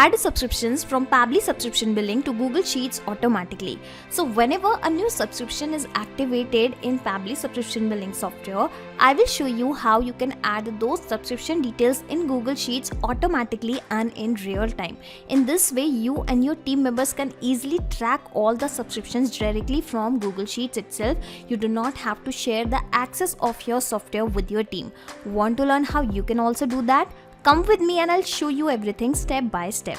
add subscriptions from Pabbly Subscription Billing to Google Sheets automatically. So whenever a new subscription is activated in Pabbly Subscription Billing software, I will show you how you can add those subscription details in Google Sheets automatically and in real time. In this way, you and your team members can easily track all the subscriptions directly from Google Sheets itself. You do not have to share the access of your software with your team. Want to learn how you can also do that? Come with me and I'll show you everything step by step.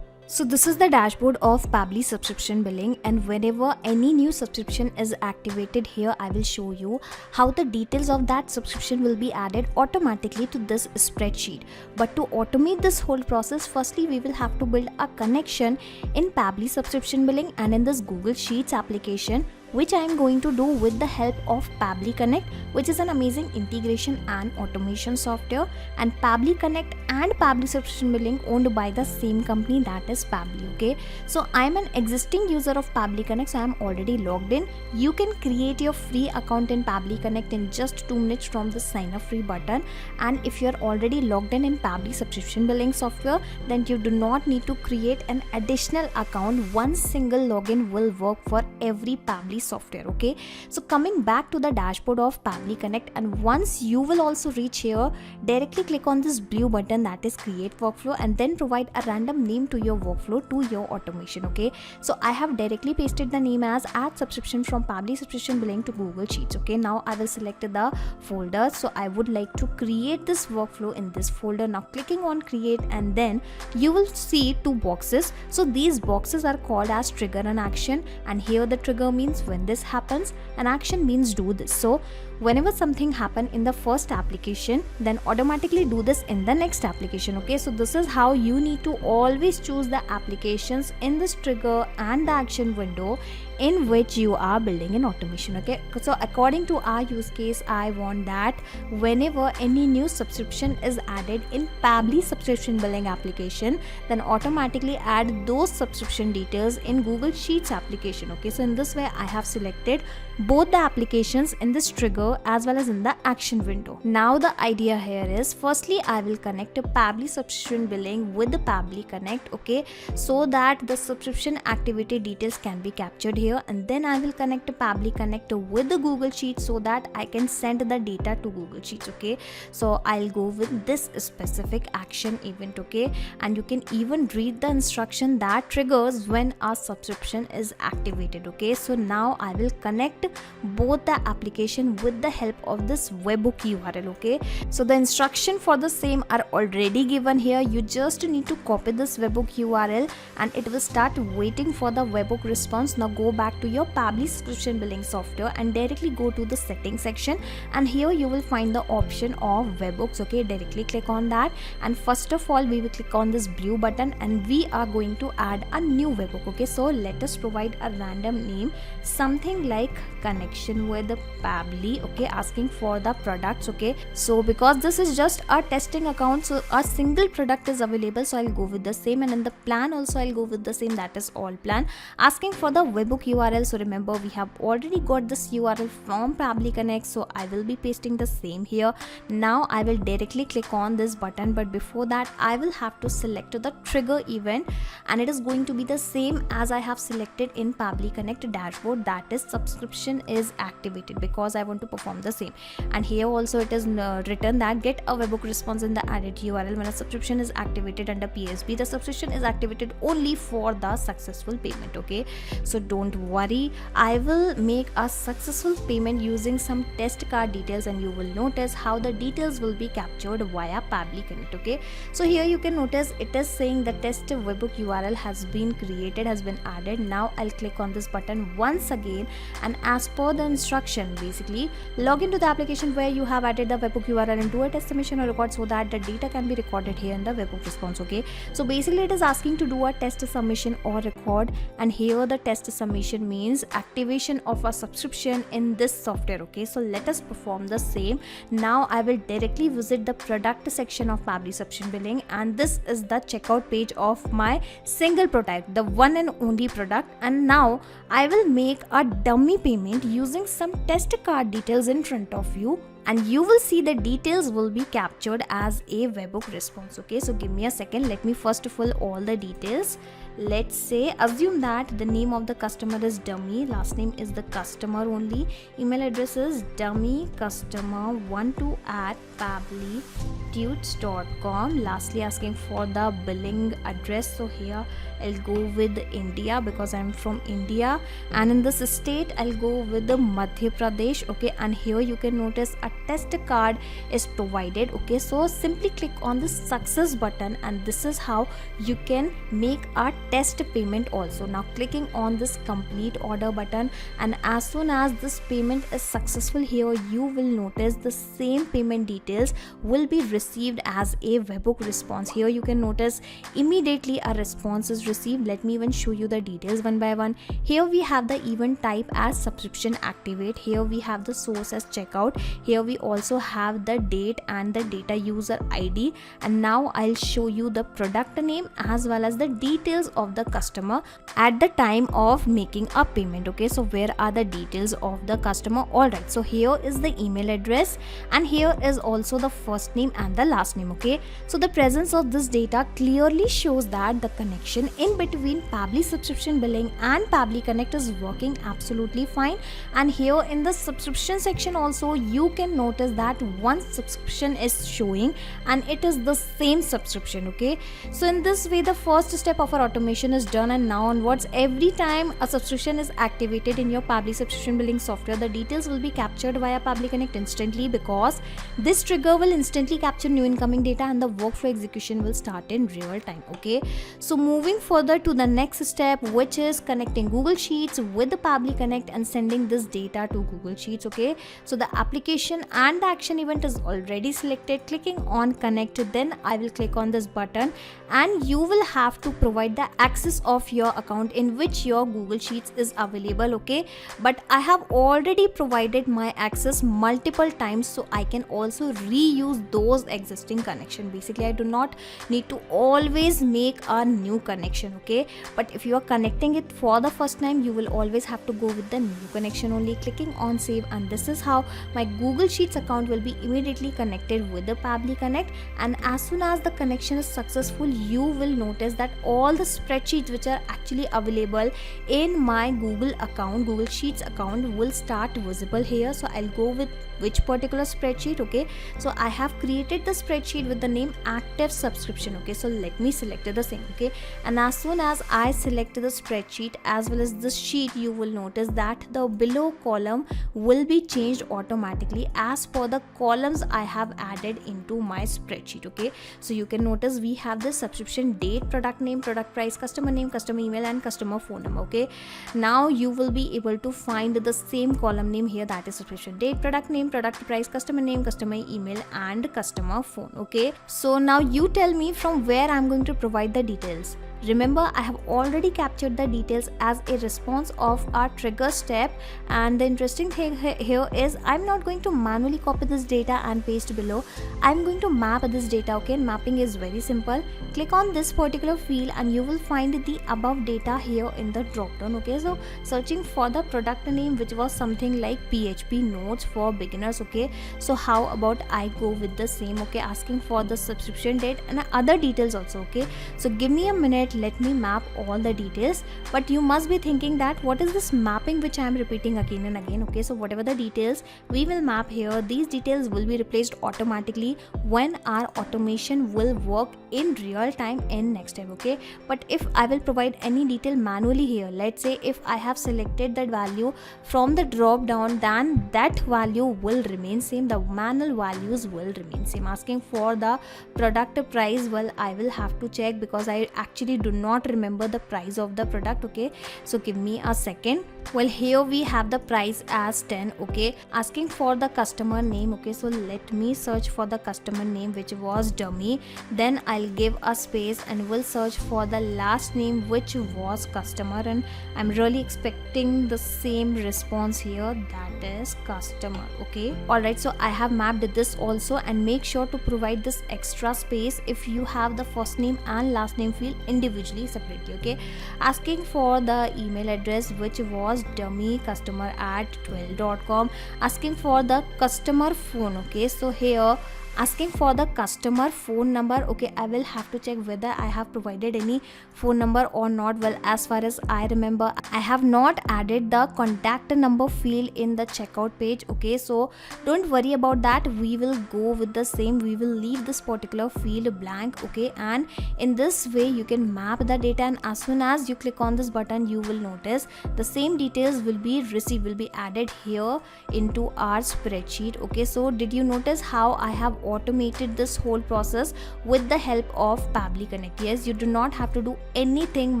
So this is the dashboard of Pabbly Subscription Billing, and whenever any new subscription is activated here, I will show you how the details of that subscription will be added automatically to this spreadsheet. But to automate this whole process, firstly we will have to build a connection in Pabbly Subscription Billing and in this Google Sheets application, which I am going to do with the help of Pabbly Connect, which is an amazing integration and automation software. And Pabbly Connect and Pabbly Subscription Billing owned by the same company, that is Pabbly. Okay, so I am an existing user of Pabbly Connect, so I am already logged in. You can create your free account in Pabbly Connect in just 2 minutes from the sign up free button. And if you are already logged in Pabbly Subscription Billing software, then you do not need to create an additional account. One single login will work for every Pabbly software. Okay, so coming back to the dashboard of Pabbly Connect, and once you will also reach here, directly click on this blue button, that is create workflow, and then provide a random name to your workflow, to your automation. Okay, so I have directly pasted the name as add subscription from Pabbly Subscription Billing to Google Sheets. Okay, now I will select the folder. So I would like to create this workflow in this folder. Now clicking on create, and then you will see 2 boxes. So these boxes are called as trigger and action, and here the trigger means when this happens, and action means do this. So whenever something happen in the first application, then automatically do this in the next application. Okay, so this is how you need to always choose the applications in this trigger and the action window in which you are building an automation. Okay, so according to our use case, I want that whenever any new subscription is added in Pabbly Subscription Billing application, then automatically add those subscription details in Google Sheets application. Okay, so in this way I have selected both the applications in this trigger as well as in the action window. Now the idea here is, firstly I will connect a Pabbly Subscription Billing with the Pabbly Connect, okay, so that the subscription activity details can be captured here, and then I will connect a Pabbly Connect with the Google Sheets so that I can send the data to Google Sheets. Okay, so I'll go with this specific action event. Okay, and you can even read the instruction that triggers when a subscription is activated. Okay, so now I will connect both the application with the help of this webhook URL. Okay, so the instruction for the same are already given here. You just need to copy this webhook URL and it will start waiting for the webhook response. Now go back to your Pabbly Subscription Billing software and directly go to the settings section, and here you will find the option of webhooks. Okay, directly click on that, and first of all we will click on this blue button and we are going to add a new webhook. Okay, so let us provide a random name, something like connection with Pabbly. Okay, asking for the products. Okay, so because this is just a testing account, so a single product is available, so I'll go with the same, and in the plan also I'll go with the same, that is all plan. Asking for the webhook URL, so remember we have already got this URL from Pabbly Connect, so I will be pasting the same here. Now I will directly click on this button, but before that I will have to select the trigger event, and it is going to be the same as I have selected in Pabbly Connect dashboard, that is subscription is activated, because I want to perform the same. And here also it is written that get a webhook response in the added URL when a subscription is activated under PSB. The subscription is activated only for the successful payment. Okay, so don't worry, I will make a successful payment using some test card details, and you will notice how the details will be captured via Pabbly Connect. Okay, so here you can notice it is saying the test webhook URL has been created, has been added. Now I'll click on this button once again, and as per the instruction, basically log into the application where you have added the webhook URL and do a test submission or record so that the data can be recorded here in the webhook response. Okay, so basically it is asking to do a test submission or record, and here the test submission automation means activation of a subscription in this software. Okay, so let us perform the same. Now I will directly visit the product section of Pabbly Subscription Billing, and this is the checkout page of my single product, the one and only product. And now I will make a dummy payment using some test card details in front of you, and you will see the details will be captured as a webhook response. Okay, so give me a second, let me first fill all the details. Let's say, assume that the name of the customer is dummy, last name is the customer only, email address is dummycustomer12@pabblytuts.com. lastly asking for the billing address, so here I'll go with India because I'm from India, and in this state I'll go with the Madhya Pradesh. Okay, and here you can notice a test card is provided. Okay, so simply click on the success button, and this is how you can make a test payment also. Now clicking on this complete order button, and as soon as this payment is successful, here you will notice the same payment details will be received as a webhook response. Here you can notice immediately a response is received. Let me even show you the details one by one. Here we have the event type as subscription activate, here we have the source as checkout, here we also have the date and the data user ID, and now I'll show you the product name as well as the details of the customer at the time of making a payment. Okay, so where are the details of the customer? Alright, so here is the email address, and here is also the first name and the last name. Okay, so the presence of this data clearly shows that the connection in between Pabbly Subscription Billing and Pabbly Connect is working absolutely fine. And here in the subscription section also you can notice that one subscription is showing, and it is the same subscription. Okay, so in this way the first step of our automation is done, and now onwards every time a subscription is activated in your Pabbly Subscription Billing software, the details will be captured via Pabbly Connect instantly, because this trigger will instantly capture new incoming data and the workflow execution will start in real time. Okay, so moving further to the next step, which is connecting Google Sheets with the Pabbly Connect and sending this data to Google Sheets. Okay, so the application and the action event is already selected. Clicking on connect, then I will click on this button, and you will have to provide the access of your account in which your Google Sheets is available. Okay, but I have already provided my access multiple times, so I can also reuse those existing connection. Basically I do not need to always make a new connection. Okay, but if you are connecting it for the first time, you will always have to go with the new connection only. Clicking on save, and this is how my Google Sheets account will be immediately connected with the Pabbly Connect. And as soon as the connection is successful, you will notice that all the spreadsheets which are actually available in my Google Sheets account will start visible here. So I'll go with which particular spreadsheet. Okay, so I have created the spreadsheet with the name active subscription. Okay, so let me select the same. Okay, and as soon as I select the spreadsheet as well as this sheet, you will notice that the below column will be changed automatically as per the columns I have added into my spreadsheet. Okay, so you can notice we have the subscription date, product name, product price, customer name, customer email, and customer phone number. Okay, now you will be able to find the same column name here, that is subscription date, product name, product price, customer name, customer email, and customer phone. Okay, so now you tell me from where I'm going to provide the details. Remember, I have already captured the details as a response of our trigger step, and the interesting thing here is I'm not going to manually copy this data and paste below. I'm going to map this data. Okay, mapping is very simple. Click on this particular field and you will find the above data here in the drop down. Okay, so searching for the product name, which was something like PHP notes for beginners. Okay, so how about I go with the same. Okay, asking for the subscription date and other details also. Okay, so give me a minute, let me map all the details. But you must be thinking that what is this mapping which I am repeating again and again. Okay, so whatever the details we will map here, these details will be replaced automatically when our automation will work in real time in next step. Okay, but if I will provide any detail manually here, let's say if I have selected that value from the drop down, then that value will remain same, the manual values will remain same. Asking for the product price, well, I will have to check because I actually do not remember the price of the product. Okay, so give me a second. Well, here we have the price as 10. Okay, asking for the customer name. Okay, so let me search for the customer name, which was dummy. Then I'll give a space and will search for the last name, which was customer, and I'm really expecting the same response here, that is customer. Okay, alright, so I have mapped this also, and make sure to provide this extra space if you have the first name and last name field individually separately. Okay, asking for the email address, which was dummy customer at 12.com. asking for the customer phone. Okay, so here asking for the customer phone number. Okay, I will have to check whether I have provided any phone number or not. Well, as far as I remember, I have not added the contact number field in the checkout page. Okay, so don't worry about that, we will go with the same, we will leave this particular field blank. Okay, and in this way you can map the data, and as soon as you click on this button, you will notice the same details will be received, will be added here into our spreadsheet. Okay, so did you notice how I have automated this whole process with the help of Pabbly Connect? Yes, you do not have to do anything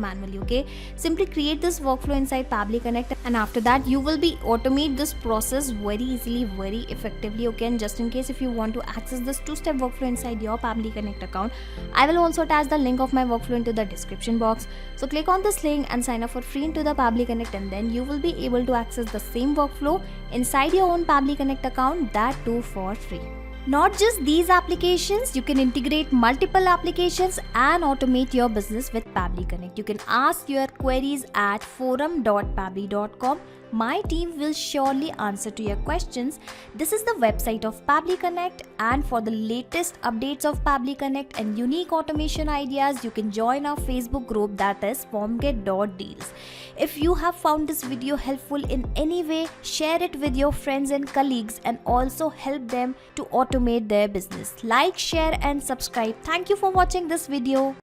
manually. Okay, simply create this workflow inside Pabbly Connect, and after that you will be automate this process very easily, very effectively. Okay, and just in case if you want to access this two-step workflow inside your Pabbly Connect account, I will also attach the link of my workflow into the description box. So click on this link and sign up for free into the Pabbly Connect, and then you will be able to access the same workflow inside your own Pabbly Connect account, that too for free. Not just these applications, you can integrate multiple applications and automate your business with Pabbly Connect. You can ask your queries at forum.pabbly.com. My team will surely answer to your questions. This is the website of Pabbly Connect, and for the latest updates of Pabbly Connect and unique automation ideas, you can join our Facebook group, that is formget.deals. If you have found this video helpful in any way, share it with your friends and colleagues, and also help them to automate their business. Like, share and subscribe. Thank you for watching this video.